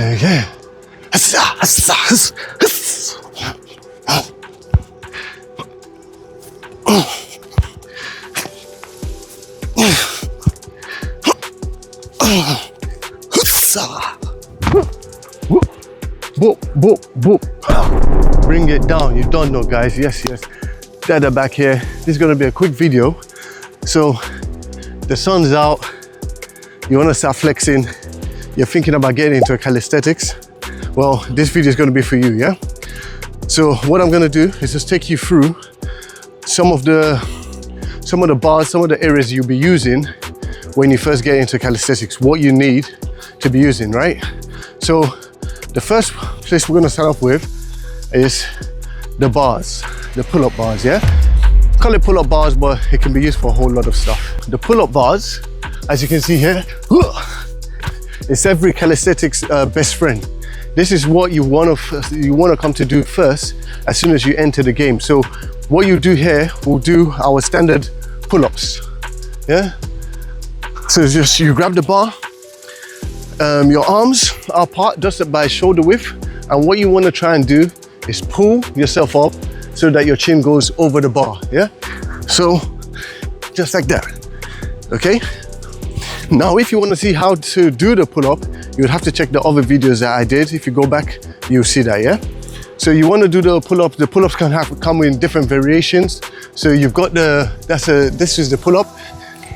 Okay. Boop, boop, boop. Bring it down. You don't know, guys. Yes, yes. Dada back here. This is going to be a quick video. So the sun's out. You want to start flexing. You're thinking about getting into calisthenics. Well, this video is going to be for you, yeah? So what I'm going to do is just take you through some of the bars, some of the areas you'll be using when you first get into calisthenics, what you need to be using, right? So the first place we're going to start off with is the bars, the pull-up bars, yeah? Call it pull-up bars, but it can be used for a whole lot of stuff. The pull-up bars, as you can see here, it's every calisthenics best friend. This is what you want to come to do first as soon as you enter the game. So what you do here, we'll do our standard pull-ups, yeah? So just you grab the bar, your arms are apart just by shoulder width, and what you want to try and do is pull yourself up so that your chin goes over the bar, yeah? So just like that, okay? Now if you want to see how to do the pull-up, you would have to check the other videos that I did. If you go back, you'll see that, yeah? So you want to do the pull-up. The pull-ups can come in different variations. So you've got this is the pull-up,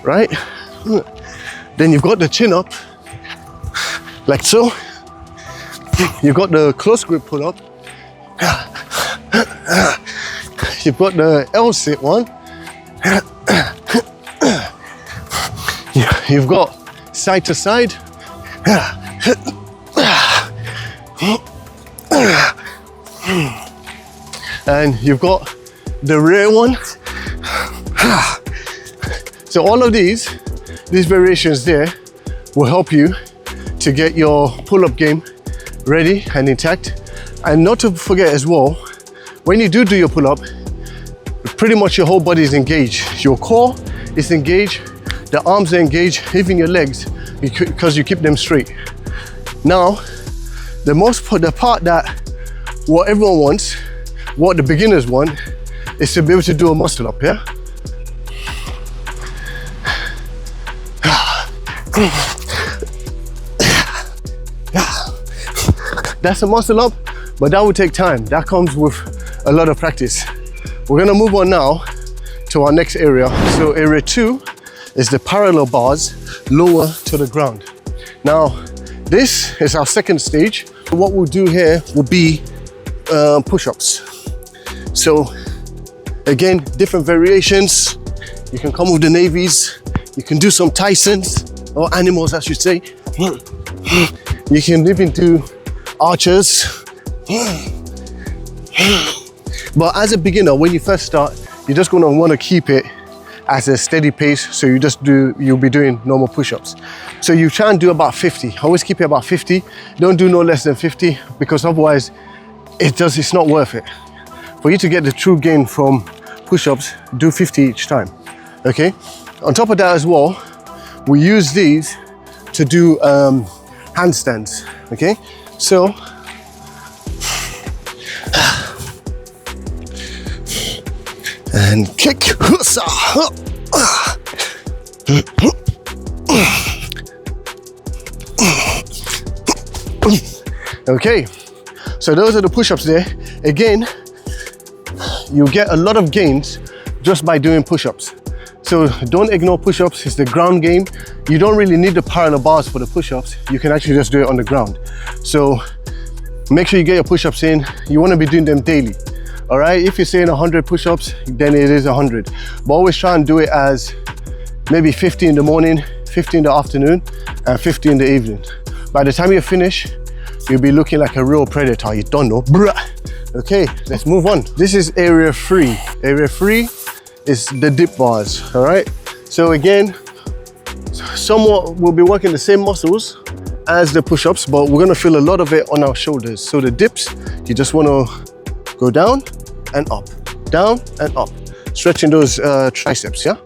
right? Then you've got the chin up, like so. You've got the close grip pull-up. You've got the L-sit one. You've got side to side. And you've got the rear one. So all of these variations there will help you to get your pull-up game ready and intact. And not to forget as well, when you do your pull-up, pretty much your whole body is engaged. Your core is engaged, the arms are engaged, even your legs, because you keep them straight. Now, the part that what everyone wants, what the beginners want, is to be able to do a muscle up, yeah? That's a muscle up, but that will take time. That comes with a lot of practice. We're gonna move on now to our next area. So area 2 is the parallel bars lower to the ground. Now, this is our second stage. What we'll do here will be push-ups. So again, different variations. You can come with the navies. You can do some Tysons, or animals I should say. You can even do archers. But as a beginner, when you first start, you're just gonna wanna keep it at a steady pace. So you'll be doing normal push-ups. So you try and do about 50. Always keep it about 50. Don't do no less than 50, because otherwise it's not worth it. For you to get the true gain from push-ups, do 50 each time, okay? On top of that as well, we use these to do handstands, okay? So, and kick. Okay, so those are the push-ups there. Again, you get a lot of gains just by doing push-ups. So don't ignore push-ups. It's the ground game. You don't really need the parallel bars for the push-ups. You can actually just do it on the ground. So make sure you get your push-ups in. You want to be doing them daily. All right, if you're saying 100 push-ups, then it is 100. But always try and do it as maybe 50 in the morning, 50 in the afternoon, and 50 in the evening. By the time you finish, you'll be looking like a real predator. You don't know. Okay, let's move on. This is area 3. Area 3 is the dip bars, all right? So again, somewhat, we'll be working the same muscles as the push-ups, but we're gonna feel a lot of it on our shoulders. So the dips, you just wanna go down and up, down and up, stretching those triceps, yeah?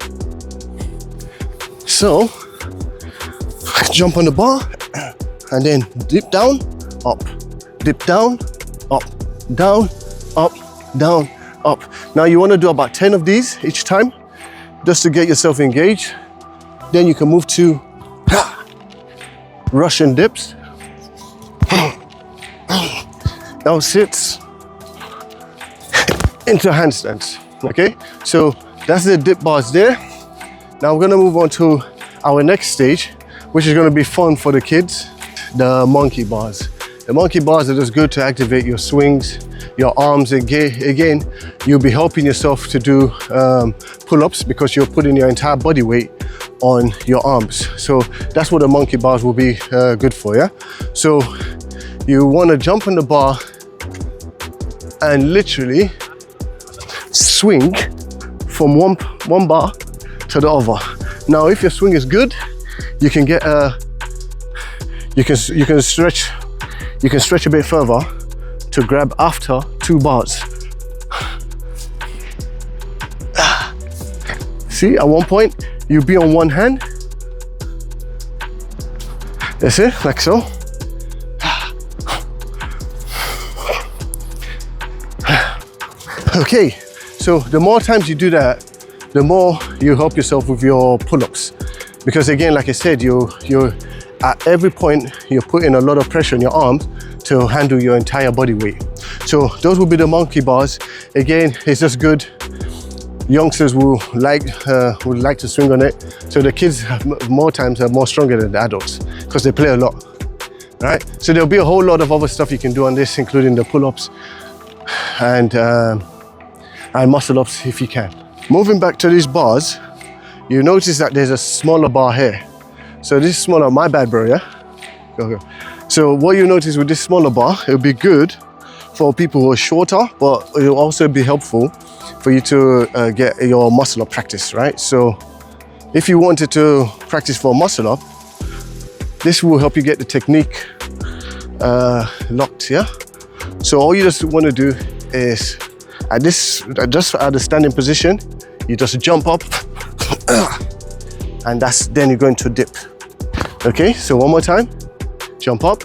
So, jump on the bar and then dip down, up, dip down, up, down, up, down, up. Now you wanna do about 10 of these each time, just to get yourself engaged. Then you can move to Russian dips. Now sits into handstands, okay? So that's the dip bars there. Now we're gonna move on to our next stage, which is gonna be fun for the kids, the monkey bars. The monkey bars are just good to activate your swings, your arms. Again, you'll be helping yourself to do pull-ups because you're putting your entire body weight on your arms. So that's what the monkey bars will be good for, yeah? So you wanna jump on the bar and literally swing from one bar to the other. Now, if your swing is good, you can get you can stretch a bit further to grab after 2 bars. See, at one point, you'll be on one hand. That's it, like so. Okay, so the more times you do that, the more you help yourself with your pull-ups. Because again, like I said, you're at every point, you're putting a lot of pressure on your arms to handle your entire body weight. So those will be the monkey bars. Again, it's just good. Youngsters will like to swing on it. So the kids more times are more stronger than the adults because they play a lot, right? So there'll be a whole lot of other stuff you can do on this, including the pull-ups and muscle ups if you can. Moving back to these bars, you notice that there's a smaller bar here. So this is smaller, my bad bro, yeah? Go. So what you notice with this smaller bar, it'll be good for people who are shorter, but it'll also be helpful for you to get your muscle up practice, right? So if you wanted to practice for a muscle up, this will help you get the technique locked, yeah? So all you just want to do is just at the standing position, you just jump up and then you're going to dip. Okay, so one more time, jump up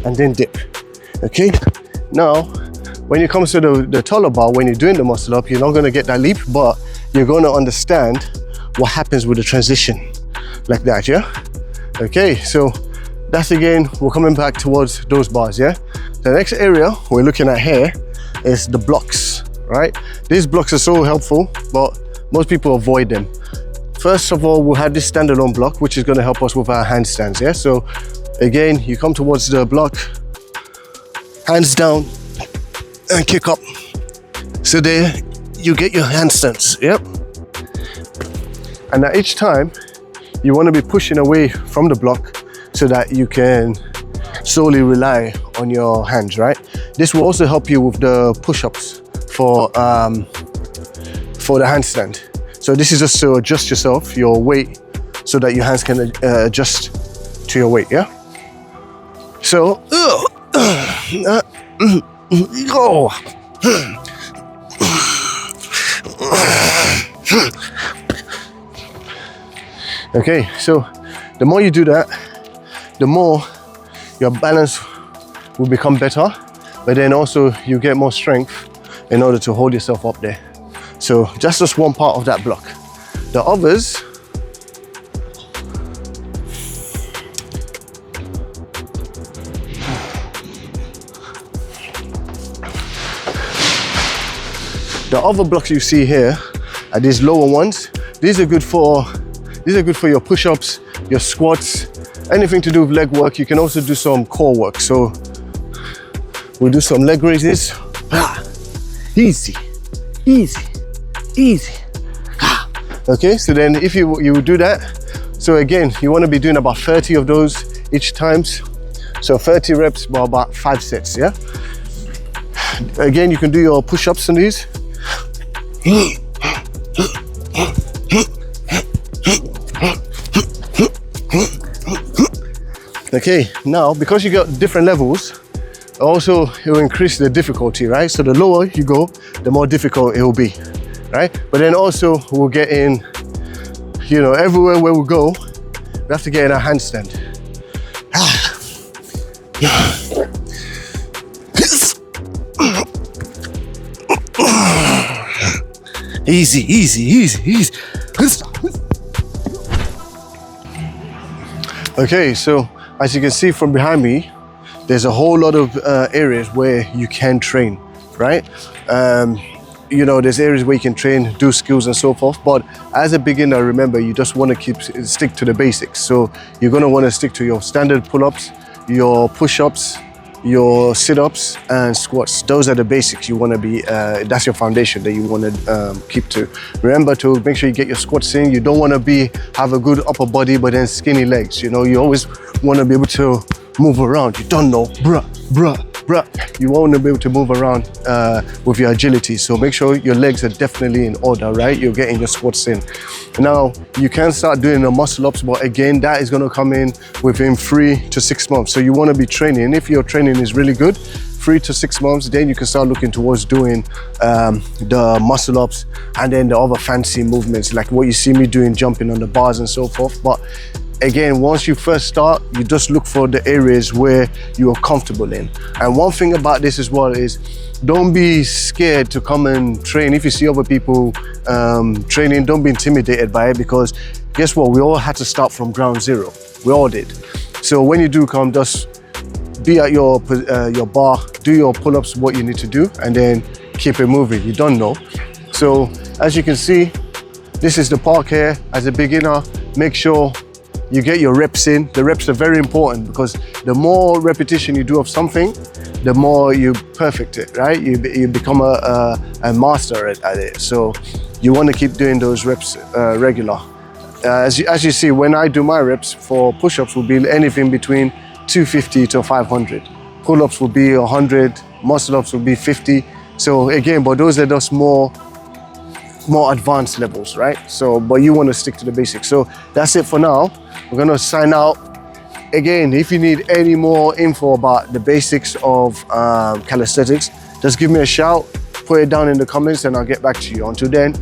and then dip. Okay, now when it comes to the taller bar, when you're doing the muscle up, you're not going to get that leap, but you're going to understand what happens with the transition like that, yeah? Okay, so that's again, we're coming back towards those bars, yeah? The next area we're looking at here is the blocks, right? These blocks are so helpful, but most people avoid them. First of all, we'll have this standalone block, which is going to help us with our handstands, yeah? So again, you come towards the block, hands down and kick up. So there you get your handstands, yep? And at each time, you want to be pushing away from the block so that you can solely rely on your hands, right? This will also help you with the push-ups for the handstand. So this is just to adjust yourself, your weight, so that your hands can adjust to your weight, yeah? So, okay, so the more you do that, the more your balance will become better, but then also you get more strength in order to hold yourself up there. So that's just one part of that block. The others, the other blocks you see here are these lower ones. These are good for your push-ups, your squats, anything to do with leg work. You can also do some core work. So we'll do some leg raises. Easy, easy, easy. Okay, so then if you do that, so again, you want to be doing about 30 of those each time. So 30 reps, well, about 5 sets, yeah? Again, you can do your push-ups on these. Okay, now because you got different levels, also it will increase the difficulty, right? So the lower you go, the more difficult it will be, right? But then also we'll get in, you know, everywhere where we go, we have to get in a handstand. Easy, easy, easy, easy. Okay, so as you can see from behind me, there's a whole lot of areas where you can train, right? You know, there's areas where you can train, do skills and so forth. But as a beginner, remember, you just want to stick to the basics. So you're going to want to stick to your standard pull-ups, your push-ups, your sit-ups and squats. Those are the basics you want to be, that's your foundation that you want to keep to. Remember to make sure you get your squats in. You don't want to have a good upper body but then skinny legs. You know, you always want to be able to move around. You don't know, bruh. You want to be able to move around with your agility. So make sure your legs are definitely in order, right? You're getting your squats in. Now, you can start doing the muscle ups, but again, that is going to come in within 3 to 6 months. So you want to be training. If your training is really good, 3 to 6 months, then you can start looking towards doing the muscle ups and then the other fancy movements, like what you see me doing, jumping on the bars and so forth. But again, once you first start, you just look for the areas where you are comfortable in. And one thing about this as well is, don't be scared to come and train. If you see other people training, don't be intimidated by it, because guess what? We all had to start from ground zero. We all did. So when you do come, just be at your bar, do your pull-ups, what you need to do, and then keep it moving. You don't know. So as you can see, this is the park here. As a beginner, make sure you get your reps in. The reps are very important, because the more repetition you do of something, the more you perfect it, right? You become a master at it. So you want to keep doing those reps regular. As you see, when I do my reps for push-ups, will be anything between 250 to 500. Pull-ups will be 100, muscle-ups will be 50. So again, but those are just more advanced levels, right? So, but you want to stick to the basics. So that's it for now. We're going to sign out. Again, if you need any more info about the basics of calisthenics, just give me a shout, put it down in the comments, and I'll get back to you. Until then,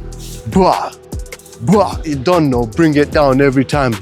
you don't know, bring it down every time.